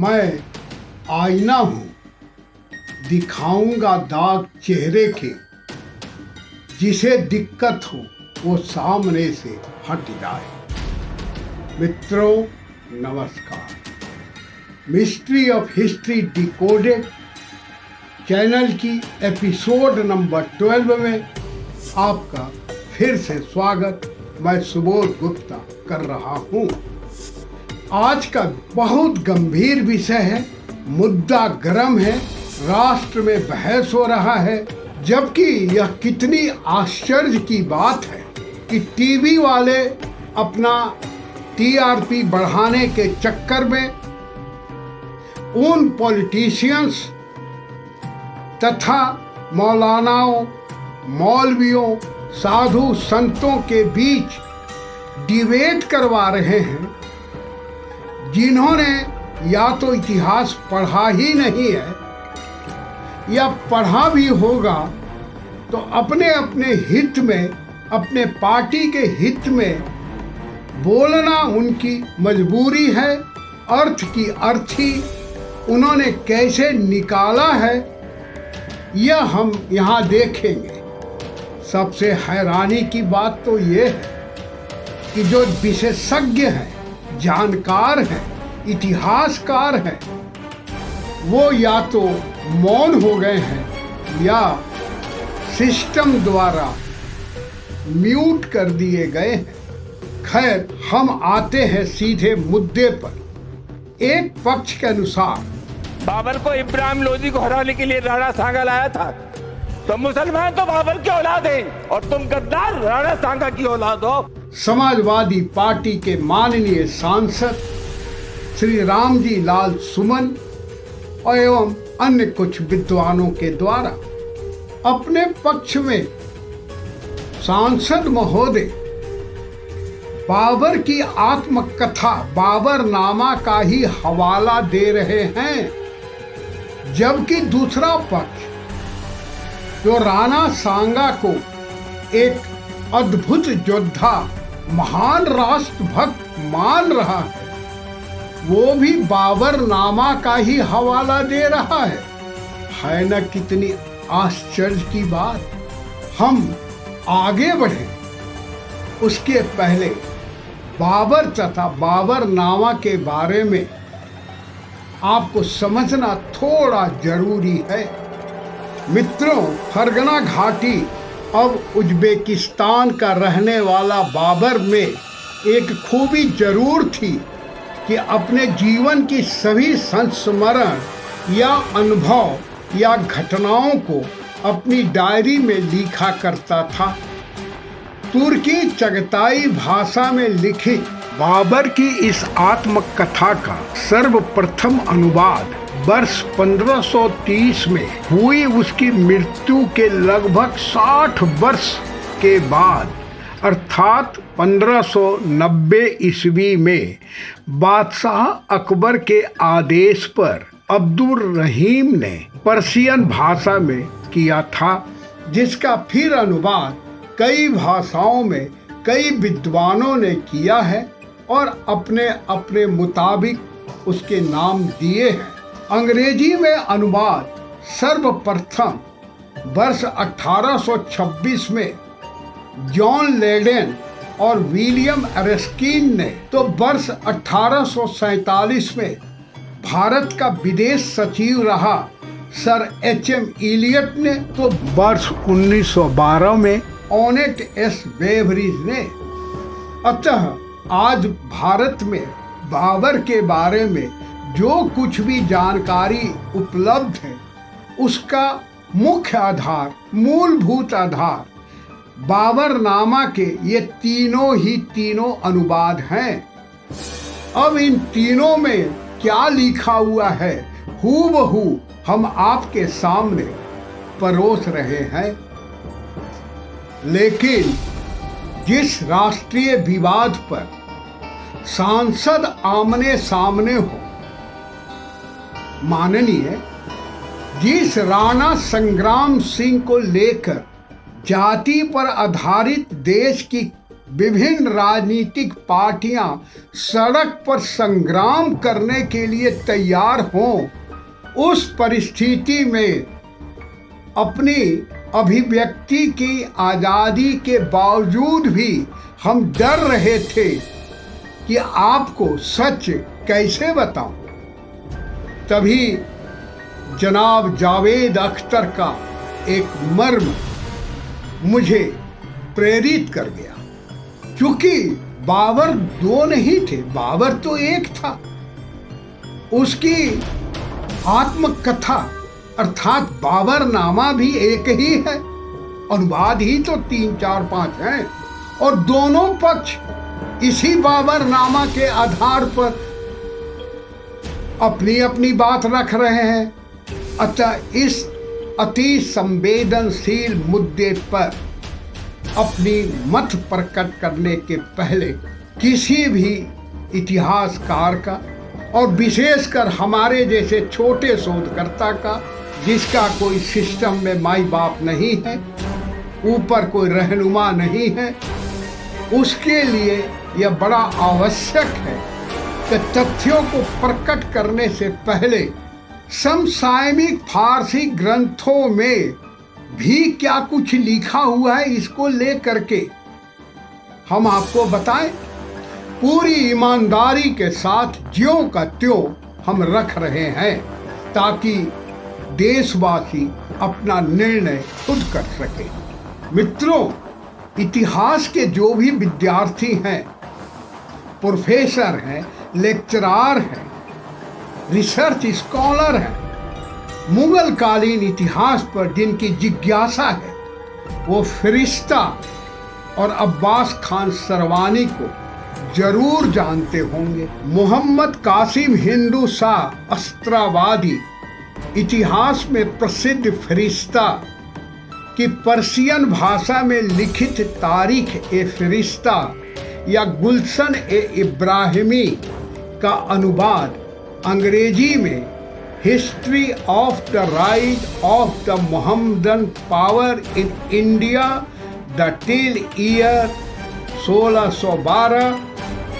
मैं आईना हूं, दिखाऊंगा दाग चेहरे के। जिसे दिक्कत हो वो सामने से हट जाए। मित्रों नमस्कार। Mystery of history decoded channel की एपिसोड नंबर 12 में आपका फिर से स्वागत मैं सुबोध गुप्ता कर रहा हूं। आज का बहुत गंभीर विषय है, मुद्दा गर्म है, राष्ट्र में बहस हो रहा है। जबकि यह कितनी आश्चर्य की बात है कि टीवी वाले अपना टीआरपी बढ़ाने के चक्कर में उन पॉलिटिशियंस तथा मौलानाओं, मौलवियों, साधु संतों के बीच डिबेट करवा रहे हैं, जिन्होंने या तो इतिहास पढ़ा ही नहीं है या पढ़ा भी होगा तो अपने अपने हित में, अपने पार्टी के हित में बोलना उनकी मजबूरी है। अर्थ की अर्थी उन्होंने कैसे निकाला है यह हम यहाँ देखेंगे। सबसे हैरानी की बात तो ये है कि जो विशेषज्ञ हैं, जानकार हैं, इतिहासकार हैं, वो या तो मौन हो गए हैं या सिस्टम द्वारा म्यूट कर दिए गए हैं। खैर, हम आते हैं सीधे मुद्दे पर। एक पक्ष के अनुसार बाबर को इब्राहिम लोदी को हराने के लिए राणा सांगा लाया था, तो मुसलमान तो बाबर की औलाद हैं और तुम गद्दार राणा सांगा की औलाद हो। समाजवादी पार्टी के माननीय सांसद श्री रामजी लाल सुमन एवं अन्य कुछ विद्वानों के द्वारा अपने पक्ष में सांसद महोदय बाबर की आत्मकथा बाबरनामा का ही हवाला दे रहे हैं, जबकि दूसरा पक्ष जो राणा सांगा को एक अद्भुत योद्धा, महान राष्ट्रभक्त मान रहा है, वो भी बाबरनामा का ही हवाला दे रहा है न? कितनी आश्चर्य की बात। हम आगे बढ़े उसके पहले बाबर तथा बाबरनामा के बारे में आपको समझना थोड़ा जरूरी है। मित्रों, फरगना घाटी अब उज्बेकिस्तान का रहने वाला बाबर में एक खूबी जरूर थी कि अपने जीवन की सभी संस्मरण या अनुभव या घटनाओं को अपनी डायरी में लिखा करता था। तुर्की चगताई भाषा में लिखित बाबर की इस आत्मकथा का सर्वप्रथम अनुवाद वर्ष 1530 में हुई उसकी मृत्यु के लगभग 60 वर्ष के बाद अर्थात 1590 ईस्वी में बादशाह अकबर के आदेश पर अब्दुल रहीम ने पर्शियन भाषा में किया था, जिसका फिर अनुवाद कई भाषाओं में कई विद्वानों ने किया है और अपने अपने मुताबिक उसके नाम दिए हैं। अंग्रेजी में अनुवाद सर्वप्रथम वर्ष 1826 में जॉन लेडेन और विलियम एरस्किन ने, तो वर्ष 1847 में भारत का विदेश सचिव रहा सर एच.एम. इलियट ने, तो वर्ष 1912 में ऑनेट एस. बेवरिज ने। अतः आज भारत में बाबर के बारे में जो कुछ भी जानकारी उपलब्ध है उसका मुख्य आधार, मूलभूत आधार बाबरनामा के ये तीनों अनुवाद हैं। अब इन तीनों में क्या लिखा हुआ है हूबहू हम आपके सामने परोस रहे हैं। लेकिन जिस राष्ट्रीय विवाद पर सांसद आमने सामने हो, माननीय जिस राणा संग्राम सिंह को लेकर जाति पर आधारित देश की विभिन्न राजनीतिक पार्टियां सड़क पर संग्राम करने के लिए तैयार हों, उस परिस्थिति में अपनी अभिव्यक्ति की आज़ादी के बावजूद भी हम डर रहे थे कि आपको सच कैसे बताऊं। तभी जनाब जावेद अख्तर का एक मर्म मुझे प्रेरित कर गया। क्योंकि बाबर दो नहीं थे, बाबर तो एक था। उसकी आत्मकथा अर्थात बाबरनामा भी एक ही है, अनुवाद ही तो 3, 4, 5 हैं, और दोनों पक्ष इसी बाबरनामा के आधार पर अपनी अपनी बात रख रहे हैं। अतः इस अति संवेदनशील मुद्दे पर अपनी मत प्रकट करने के पहले किसी भी इतिहासकार का और विशेषकर हमारे जैसे छोटे शोधकर्ता का, जिसका कोई सिस्टम में माई बाप नहीं है, ऊपर कोई रहनुमा नहीं है, उसके लिए यह बड़ा आवश्यक है कि तथ्यों को प्रकट करने से पहले समसामयिक फारसी ग्रंथों में भी क्या कुछ लिखा हुआ है, इसको लेकर के हम आपको बताएं। पूरी ईमानदारी के साथ ज्यों का त्यों हम रख रहे हैं, ताकि देशवासी अपना निर्णय खुद कर सके। मित्रों, इतिहास के जो भी विद्यार्थी हैं, प्रोफेसर हैं, लेक्चरार हैं, रिसर्च स्कॉलर हैं, मुगल कालीन इतिहास पर जिनकी जिज्ञासा है, वो फरिश्ता और अब्बास खान सरवानी को जरूर जानते होंगे। मोहम्मद कासिम हिंदू शाह अस्त्रावादी इतिहास में प्रसिद्ध फरिश्ता की पर्शियन भाषा में लिखित तारीख ए फरिश्ता या गुलशन ए इब्राहिमी का अनुवाद अंग्रेजी में history of the rise of the Mohammedan power in India the till year 1612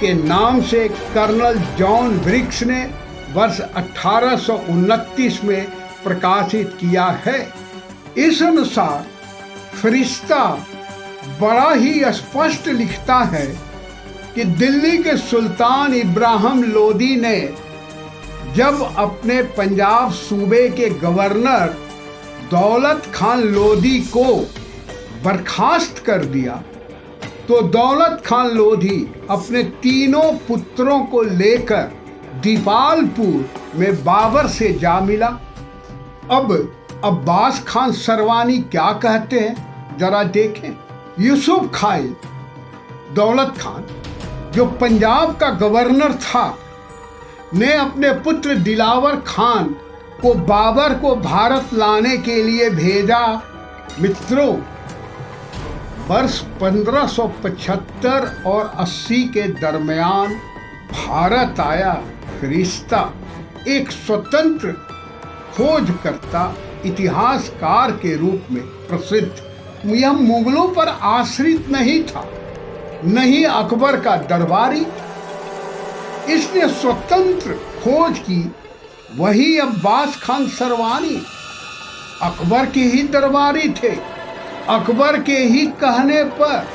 के नाम से कर्नल जॉन ब्रिक्स ने वर्ष 1829 में प्रकाशित किया है। इस अनुसार फरिश्ता बड़ा ही स्पष्ट लिखता है कि दिल्ली के सुल्तान इब्राहिम लोदी ने जब अपने पंजाब सूबे के गवर्नर दौलत खान लोधी को बर्खास्त कर दिया, तो दौलत खान लोधी अपने तीनों पुत्रों को लेकर दीपालपुर में बाबर से जा मिला। अब अब्बास खान सरवानी क्या कहते हैं, जरा देखें। यूसुफ खाई दौलत खान, जो पंजाब का गवर्नर था, ने अपने पुत्र दिलावर खान को बाबर को भारत लाने के लिए भेजा। मित्रों, वर्ष 1575 और 80 के दरमियान भारत आया फरिश्ता, एक स्वतंत्र खोजकर्ता, इतिहासकार के रूप में प्रसिद्ध। यह मुगलों पर आश्रित नहीं था, नहीं अकबर का दरबारी। इसने स्वतंत्र खोज की। वही अब्बास खान सरवानी अकबर के ही दरबारी थे, अकबर के ही कहने पर,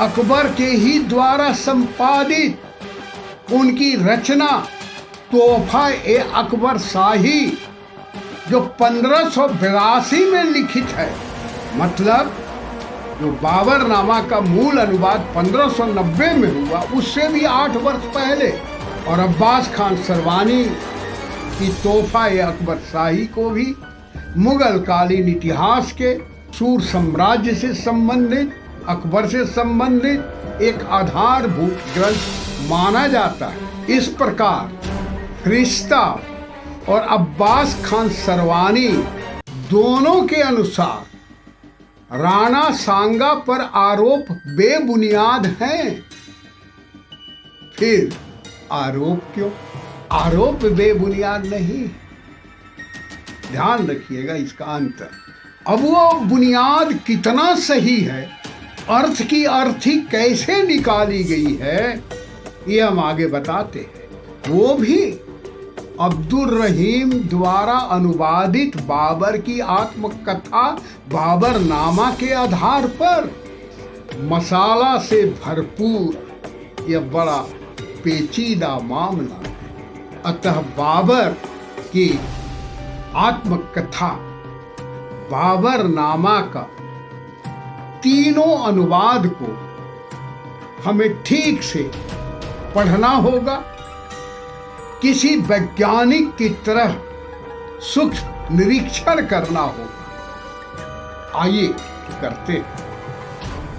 अकबर के ही द्वारा संपादित उनकी रचना तोहफा ए अकबर शाही, जो 1582 में लिखित है, मतलब जो बाबरनामा का मूल अनुवाद 1590 में हुआ, उससे भी 8 वर्ष पहले, और अब्बास खान सरवानी की तोहफा ए अकबर शाही को भी मुगल कालीन इतिहास के सूर साम्राज्य से संबंधित, अकबर से संबंधित एक आधारभूत ग्रंथ माना जाता है। इस प्रकार फरिश्ता और अब्बास खान सरवानी दोनों के अनुसार राणा सांगा पर आरोप बेबुनियाद हैं। फिर आरोप क्यों? आरोप बेबुनियाद नहीं, ध्यान रखिएगा इसका अंतर। अब वो बुनियाद कितना सही है, अर्थ की अर्थी कैसे निकाली गई है ये हम आगे बताते हैं। वो भी अब्दुल रहीम द्वारा अनुवादित बाबर की आत्मकथा बाबरनामा के आधार पर। मसाला से भरपूर यह बड़ा पेचीदा मामला है। अतः बाबर की आत्मकथा बाबरनामा का तीनों अनुवाद को हमें ठीक से पढ़ना होगा। किसी वैज्ञानिक की तरह सूक्ष्म निरीक्षण करना होगा। आइए करते हैं।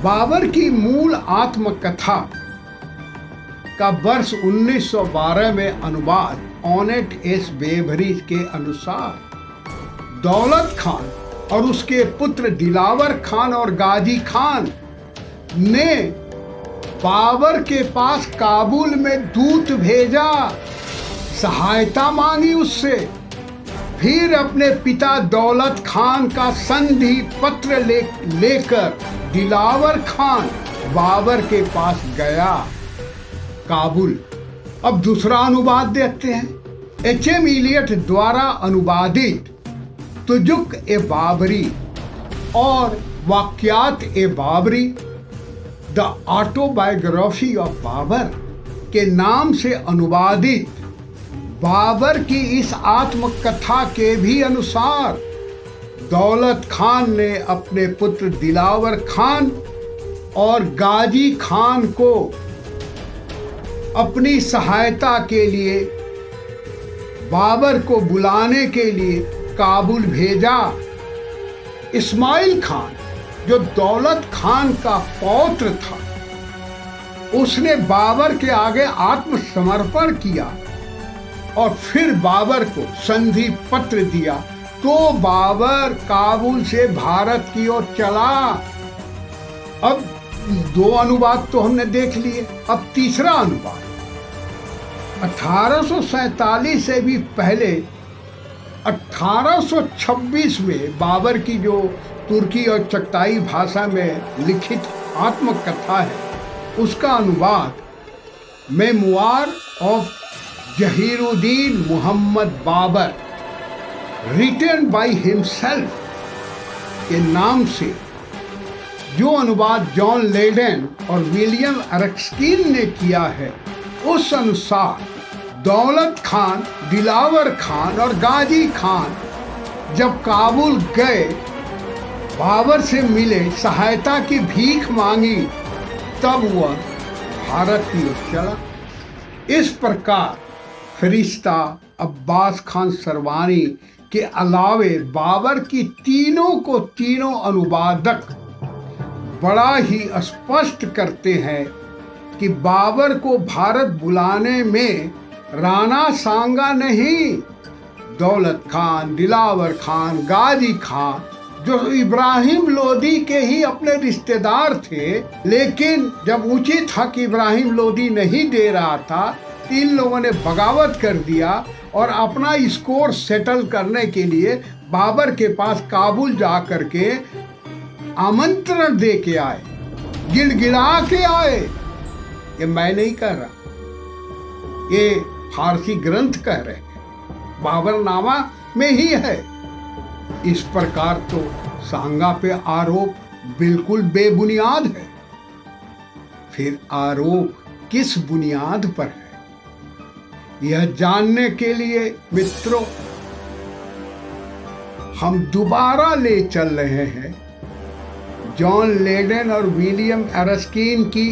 बाबर की मूल आत्मकथा का वर्ष 1912 में अनुवाद ऑनेट एस बेवरी के अनुसार दौलत खान और उसके पुत्र दिलावर खान और गाजी खान ने बाबर के पास काबुल में दूत भेजा, सहायता मांगी उससे। फिर अपने पिता दौलत खान का संधि पत्र लेकर दिलावर खान बाबर के पास गया काबुल। अब दूसरा अनुवाद देखते हैं। एच.एम. इलियट द्वारा अनुवादित तुजुक ए बाबरी और वाक्यात ए Babri the autobiography of Babur के नाम से अनुवादित बाबर की इस आत्मकथा के भी अनुसार दौलत खान ने अपने पुत्र दिलावर खान और गाजी खान को अपनी सहायता के लिए बाबर को बुलाने के लिए काबुल भेजा। इस्माइल खान जो दौलत खान का पौत्र था, उसने बाबर के आगे आत्मसमर्पण किया और फिर बाबर को संधि पत्र दिया। तो बाबर काबुल से भारत की ओर चला। अब दो अनुवाद तो हमने देख लिए। अब तीसरा अनुवाद 1847 से भी पहले 1826 में बाबर की जो तुर्की और चगताई भाषा में लिखित आत्मकथा है, उसका अनुवाद memoir of Zahiruddin Muhammad Babur written by himself के नाम से, जो अनुवाद जॉन लेडेन और विलियम एरस्किन ने किया है, उस अनुसार दौलत खान, दिलावर खान और गाजी खान जब काबुल गए, बाबर से मिले, सहायता की भीख मांगी, तब वह भारत की ओर चला। इस प्रकार फरिश्ता, अब्बास खान सरवानी के अलावे बाबर की तीनों अनुवादक बड़ा ही स्पष्ट करते हैं कि बाबर को भारत बुलाने में राणा सांगा नहीं, दौलत खान, दिलावर खान, गाजी खान, जो इब्राहिम लोदी के ही अपने रिश्तेदार थे, लेकिन जब उचित हक इब्राहिम लोदी नहीं दे रहा था, इन लोगों ने बगावत कर दिया और अपना स्कोर सेटल करने के लिए बाबर के पास काबुल जा करके आमंत्रण दे के आए, गिड़गिड़ा के आए। ये मैं नहीं कह रहा, ये फारसी ग्रंथ कह रहे हैं, बाबरनामा में ही है। इस प्रकार तो सांगा पे आरोप बिल्कुल बेबुनियाद है। फिर आरोप किस बुनियाद पर है, यह जानने के लिए मित्रों हम दोबारा ले चल रहे हैं जॉन लेडेन और विलियम एरस्किन की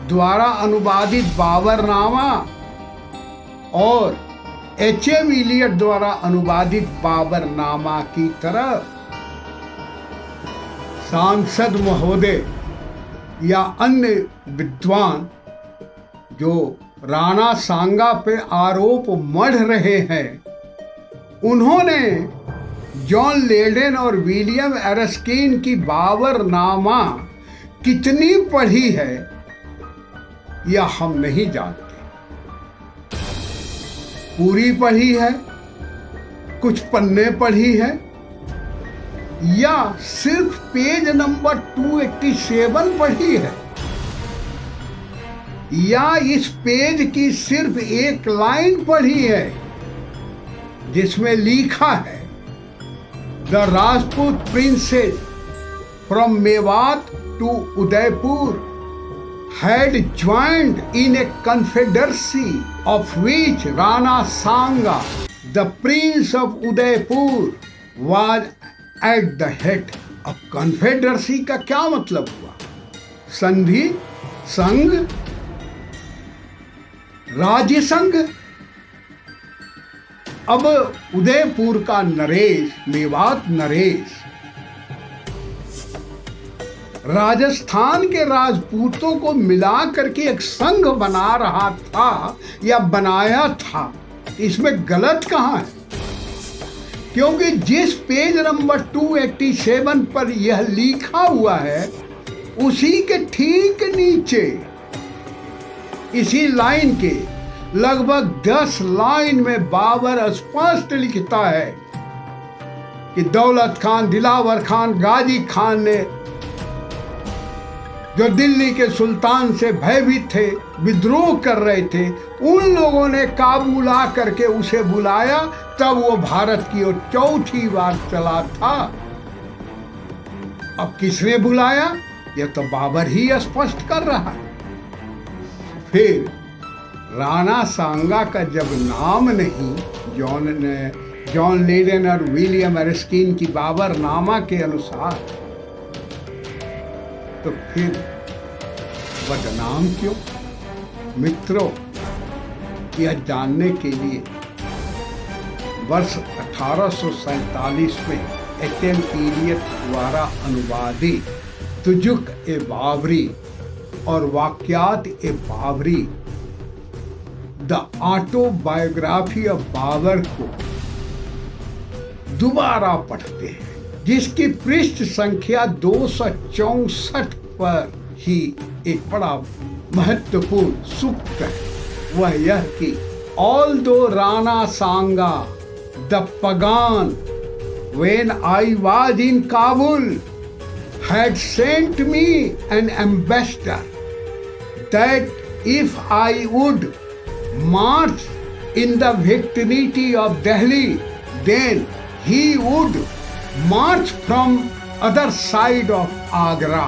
द्वारा अनुवादित बाबरनामा और एच.एम. इलियट द्वारा अनुवादित बाबरनामा की तरफ। सांसद महोदय या अन्य विद्वान जो राणा सांगा पे आरोप मढ़ रहे हैं, उन्होंने जॉन लेडेन और विलियम एरस्किन की बाबरनामा कितनी पढ़ी है यह हम नहीं जानते। पूरी पढ़ी है, कुछ पन्ने पढ़ी है, या सिर्फ पेज नंबर 287 पढ़ी है, या इस पेज की सिर्फ एक लाइन पढ़ी है जिसमें लिखा है the Rajput princes from Mewat to Udaipur had joined in a confederacy of which Rana Sanga, the prince of Udaipur, was at the head. अब confederacy का क्या मतलब हुआ? संधि, संघ, राज्य संघ। अब उदयपुर का नरेश, मेवात नरेश राजस्थान के राजपूतों को मिला करके एक संघ बना रहा था या बनाया था, इसमें गलत कहां है? क्योंकि जिस पेज नंबर 287 पर यह लिखा हुआ है उसी के ठीक नीचे इसी लाइन के लगभग 10 लाइन में बाबर स्पष्ट लिखता है कि दौलत खान, दिलावर खान, गाजी खान ने जो दिल्ली के सुल्तान से भयभीत थे, विद्रोह कर रहे थे, उन लोगों ने काबू ला करके उसे बुलाया, तब वो भारत की ओर चौथी बार चला था। अब किसने बुलाया? यह तो बाबर ही स्पष्ट कर रहा है। फिर राणा सांगा का जब नाम नहीं, जॉन लेडन और विलियम एरस्किन की बाबर नामा के अनुसार, तो फिर बदनाम क्यों? मित्रों, यह जानने के लिए वर्ष 1847 में एच.एम. इलियट द्वारा अनुवादित तुजुक ए बाबरी और वाक्यात ए Babri the autobiography of Babur को दोबारा पढ़ते हैं, जिसकी पृष्ठ संख्या 264 पर ही एक बड़ा महत्वपूर्ण सूक्त है। वह यह कि although Rana Sanga the pagan when I was in Kabul had sent me an ambassador that if I would march in the vicinity of Delhi, then he would March from other side of Agra.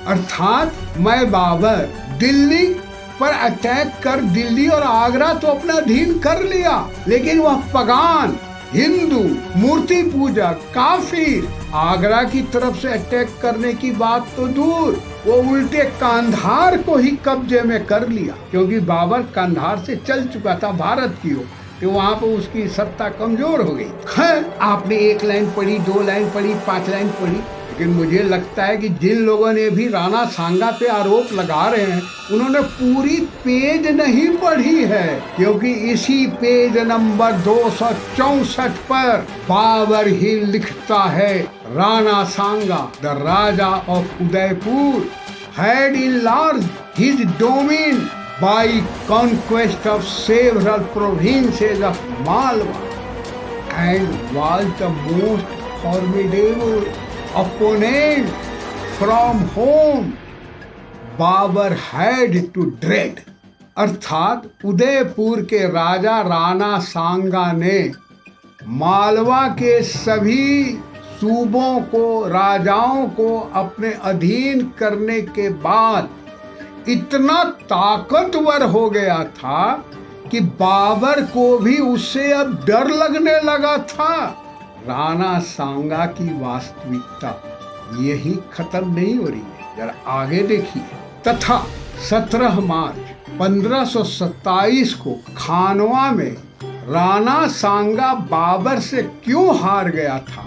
अर्थात मैं बाबर दिल्ली पर अटैक कर दिल्ली और आगरा तो अपना अधीन कर लिया, लेकिन वह पगान, हिंदू, मूर्ति पूजक, काफिर आगरा की तरफ से अटैक करने की बात तो दूर, वो उल्टे कांधार को ही कब्जे में कर लिया, क्योंकि बाबर कांधार से चल चुका था भारत की ओर, तो वहां पर उसकी सत्ता कमजोर हो गई। खैर, आपने 1 लाइन पढ़ी, 2 लाइन पढ़ी, 5 लाइन पढ़ी, लेकिन मुझे लगता है कि जिन लोगों ने भी राणा सांगा पे आरोप लगा रहे हैं उन्होंने पूरी पेज नहीं पढ़ी है, क्योंकि इसी पेज नंबर 264 पर बाबर ही लिखता है, Rana Sanga the raja of Udaipur had enlarged his domain by conquest of several provinces of Malwa and was the most formidable opponent from whom Babur had to dread। अर्थात उदयपुर के राजा राणा सांगा ने मालवा के सभी सूबों को, राजाओं को अपने अधीन करने के बाद इतना ताकतवर हो गया था कि बाबर को भी उससे अब डर लगने लगा था। राणा सांगा की वास्तविकता यही खत्म नहीं हो रही है, जरा आगे देखिए। तथा 17 मार्च 1527 को खानवा में राणा सांगा बाबर से क्यों हार गया था,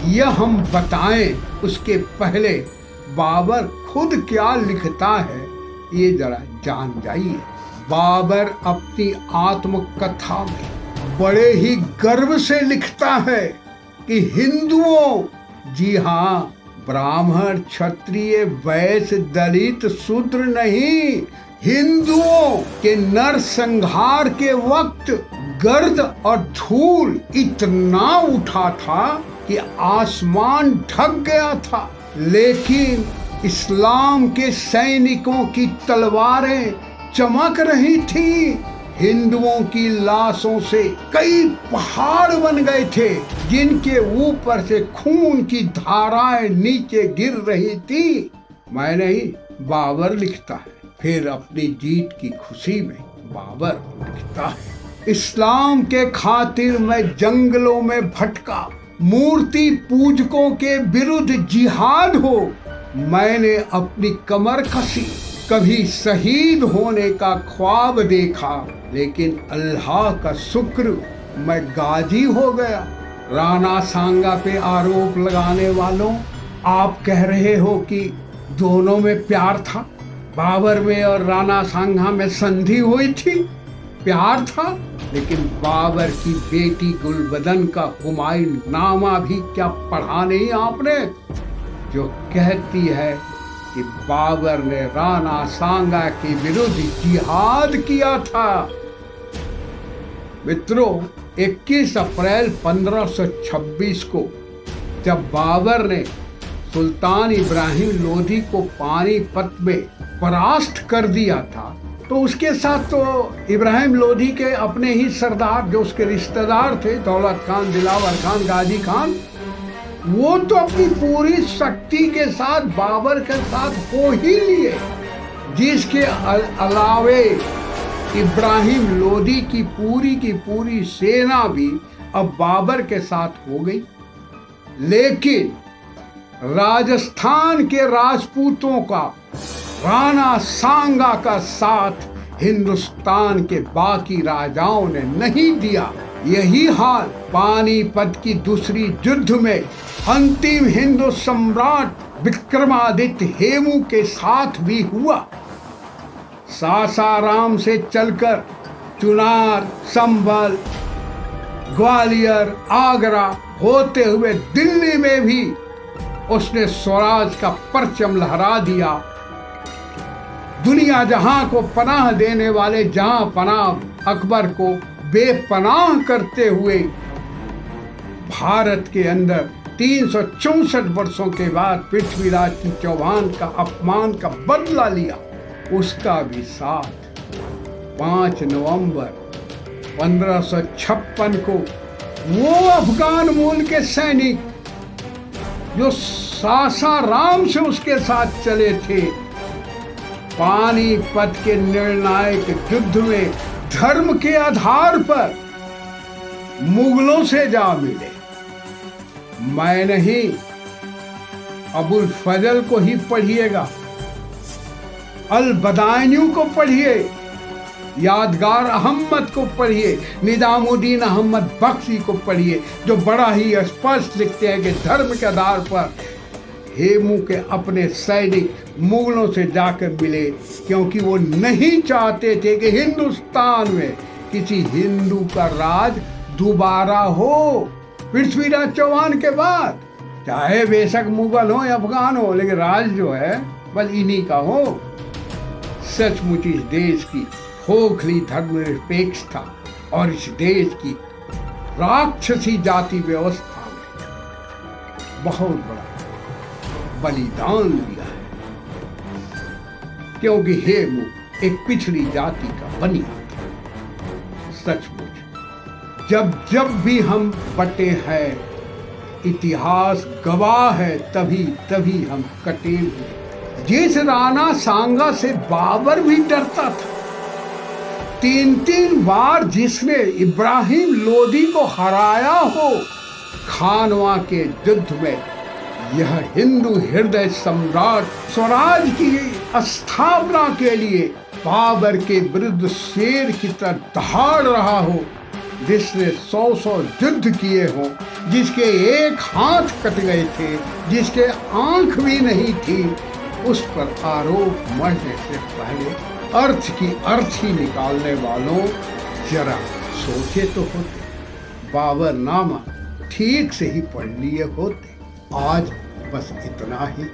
यह हम बताएं उसके पहले बाबर खुद क्या लिखता है ये जरा जान जाइए। बाबर अपनी आत्मकथा में बड़े ही गर्व से लिखता है कि हिंदुओं, जी हाँ, ब्राह्मण, क्षत्रिय, वैश्य, दलित, शूद्र नहीं, हिंदुओं के नरसंहार के वक्त गर्द और धूल इतना उठा था कि आसमान ढक गया था, लेकिन इस्लाम के सैनिकों की तलवारें चमक रही थी। हिंदुओं की लाशों से कई पहाड़ बन गए थे, जिनके ऊपर से खून की धाराएं नीचे गिर रही थी। मैं नहीं, बाबर लिखता है। फिर अपनी जीत की खुशी में बाबर लिखता है, इस्लाम के खातिर मैं जंगलों में भटका, मूर्ति पूजकों के विरुद्ध जिहाद हो। मैंने अपनी कमर कसी, कभी शहीद होने का ख्वाब देखा, लेकिन अल्लाह का शुक्र मैं गाजी हो गया। राणा सांगा पे आरोप लगाने वालों, आप कह रहे हो कि दोनों में प्यार था, बाबर में और राणा सांगा में संधि हुई थी, प्यार था। लेकिन बाबर की बेटी गुलबदन का हुमायूं नामा भी क्या पढ़ा नहीं आपने, जो कहती है कि बाबर ने राणा सांगा के विरुद्ध जिहाद किया था। मित्रों, 21 अप्रैल 1526 को जब बाबर ने सुल्तान इब्राहिम लोधी को पानीपत में परास्त कर दिया था, तो उसके साथ तो इब्राहिम लोधी के अपने ही सरदार जो उसके रिश्तेदार थे, दौलत खान, दिलावर खान, गाजी खान, वो तो अपनी पूरी शक्ति के साथ बाबर के साथ हो ही लिए। जिसके अलावे इब्राहिम लोधी की पूरी सेना भी अब बाबर के साथ हो गई। लेकिन राजस्थान के राजपूतों का, राणा सांगा का साथ हिंदुस्तान के बाकी राजाओं ने नहीं दिया। यही हाल पानीपत की दूसरी युद्ध में अंतिम हिंदू सम्राट विक्रमादित्य हेमू के साथ भी हुआ। सासाराम से चलकर चुनार, संभल, ग्वालियर, आगरा होते हुए दिल्ली में भी उसने स्वराज का परचम लहरा दिया। दुनिया जहां को पनाह देने वाले जहां पनाह अकबर को बेपनाह करते हुए भारत के अंदर 364 वर्षों के बाद पृथ्वीराज चौहान का अपमान का बदला लिया। उसका भी साथ 5 नवंबर 1556 को वो अफगान मूल के सैनिक जो सासाराम से उसके साथ चले थे, पानीपत के निर्णायक युद्ध में धर्म के आधार पर मुगलों से जा मिले। मैं नहीं, अबुल फजल को ही पढ़िएगा, अल बदायूं को पढ़िए, यादगार अहमद को पढ़िए, निजामुद्दीन अहमद बख्शी को पढ़िए, जो बड़ा ही स्पष्ट लिखते हैं कि धर्म के आधार पर हेमू के अपने सैनिक मुगलों से जाकर मिले, क्योंकि वो नहीं चाहते थे कि हिंदुस्तान में किसी हिंदू का राज दोबारा हो पृथ्वीराज चौहान के बाद। चाहे बेशक मुगल हो या अफगान हो, लेकिन राज जो है बस इन्हीं का हो। सचमुच इस देश की खोखली धर्मनिरपेक्षता और इस देश की राक्षसी जाति व्यवस्था में बहुत बड़ा बलिदान दिया है, क्योंकि हेमू एक पिछड़ी जाति का बनिया था। सचमुच जब जब भी हम बटे हैं, इतिहास गवाह है, तभी तभी हम कटे हुए। जिस राणा सांगा से बाबर भी डरता था, 3 बार जिसने इब्राहिम लोधी को हराया हो खानवा के युद्ध में, यह हिंदू हृदय सम्राट स्वराज की स्थापना के लिए बाबर के विरुद्ध शेर की तरह दहाड़ रहा हो, जिसने 100 युद्ध किए हों, जिसके एक हाथ कट गए थे, जिसके आंख भी नहीं थी, उस पर आरोप मरने से पहले अर्थ की अर्थी निकालने वालों, जरा सोचे तो होते, बाबर नामा ठीक से ही पढ़ लिए होते। आज बस इतना ही।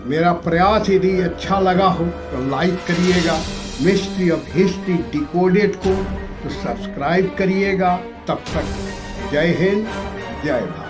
मेरा प्रयास यदि अच्छा लगा हो तो लाइक करिएगा, मिस्ट्री ऑफ हिस्ट्री डिकोडेड को तो सब्सक्राइब करिएगा। तब तक जय हिंद, जय भारत।